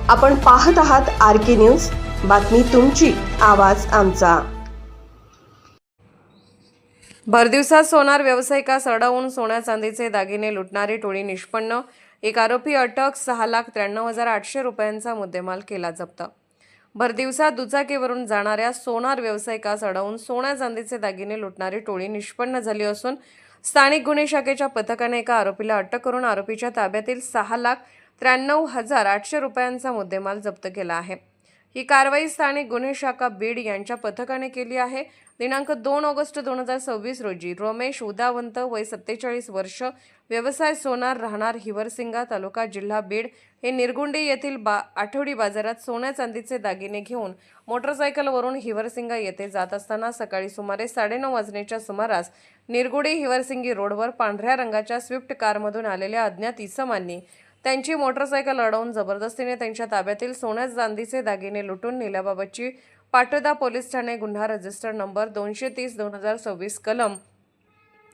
आपण पाहत आहात RK न्यूज, बातमी तुमची, आवाज आमचा। भरदिवसात सोनार व्यावसायिकास अडवून सोन्या चांदीचे दागिने लुटणारी टोळी निष्पन्न, एक आरोपी अटक, 6,93,800 रुपयांचा मुद्देमाल केला जप्त। भरदिवसात दुचाकीवरून जाणाऱ्या सोनार व्यावसायिकास अडवून सोन्या चांदीचे दागिने लुटणारी टोळी निष्पन्न झाली असून स्थानिक गुन्हे शाखेच्या पथकाने एका आरोपीला अटक करून आरोपीच्या ताब्यातील 6,93,800 रुपयांचा मुद्देमाल जप्त केला आहे। ही कारवाई स्थानिक गुन्हे शाखा बीड यांच्या पथकाने केली आहे। दिनांक 2 ऑगस्ट 2026 रोजी रमेश उदावंत, वय 47 वर्ष, व्यवसाय सोनार, राहणार हिवरसिंगा, तालुका जिल्हा बीड, हे निरगुंडी येथील आठवडी बाजारात सोन्या चांदीचे दागिने घेऊन मोटरसायकलवरून हिवरसिंगा येथे जात असताना सकाळी सुमारे 9:30 वाजण्याच्या सुमारास निरगुंडी हिवरसिंगी रोडवर पांढऱ्या रंगाच्या स्विफ्ट कारमधून आलेल्या अज्ञात इसमांनी त्यांची मोटरसायकल अडवून जबरदस्तीने त्यांच्या ताब्यातील सोन्या चांदीचे दागिने लुटून नेल्याबाबतची पाटोदा पोलीस ठाणे गुन्हा रजिस्टर नंबर 230/2026 कलम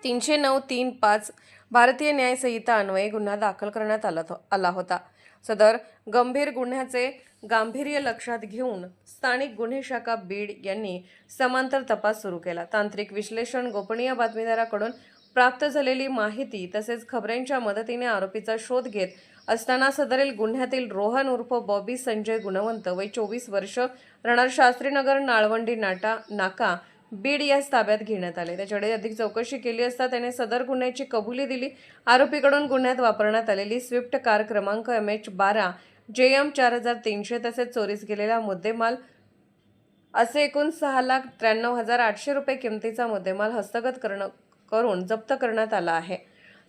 309-3-5 भारतीय न्याय संहिता अन्वये गुन्हा दाखल करण्यात आला होता। सदर गंभीर गुन्ह्याचे गांभीर्य लक्षात घेऊन स्थानिक गुन्हे शाखा बीड यांनी समांतर तपास सुरू केला। तांत्रिक विश्लेषण, गोपनीय बातमीदाराकडून प्राप्त झालेली माहिती तसेच खबरांच्या मदतीने आरोपीचा शोध घेत असताना सदरील गुन्ह्यातील रोहन उर्फ बॉबी संजय गुणवंत, वय 24 वर्ष, राहणार शास्त्रीनगर, नाळवंडी नाका, बीड यास ताब्यात घेण्यात आले। त्याच्याकडे अधिक चौकशी केली असता त्याने सदर गुन्ह्याची कबुली दिली। आरोपीकडून गुन्ह्यात वापरण्यात आलेली स्विफ्ट कार क्रमांक MH12 JM 4300 तसेच चोरीस गेलेला मुद्देमाल असे एकूण 6,93,800 रुपये किमतीचा मुद्देमाल हस्तगत करून जप्त करण्यात आला आहे।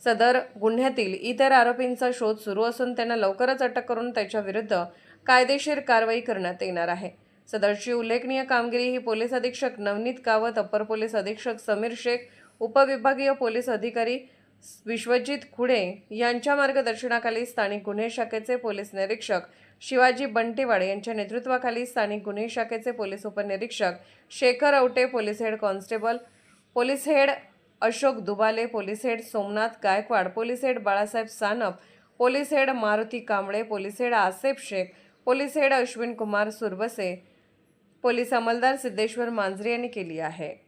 सदर गुन्ह्यातील इतर आरोपींचा शोध सुरू असून त्यांना लवकरच अटक करून त्याच्या विरुद्ध कायदेशीर कारवाई करण्यात येणार आहे। सदरची उल्लेखनीय कामगिरी ही पोलीस अधीक्षक नवनीत कावत, अपर पोलीस अधीक्षक समीर शेख, उपविभागीय पोलीस अधिकारी विश्वजित खुडे यांच्या मार्गदर्शनाखाली स्थानिक गुन्हे शाखेचे पोलीस निरीक्षक शिवाजी बंटेवाड यांच्या नेतृत्वाखाली स्थानिक गुन्हे शाखेचे पोलीस उपनिरीक्षक Shekhar Aute, police head constable, police head Ashok Dubale, police head Somnath Gaikwad, police head Balasaheb Sanap, police head Maruti Kamble, police head Asef Shaikh, police head Ashwin Kumar Surabse, police अंमलदार सिद्धेश्वर मांजरे यांनी केली आहे।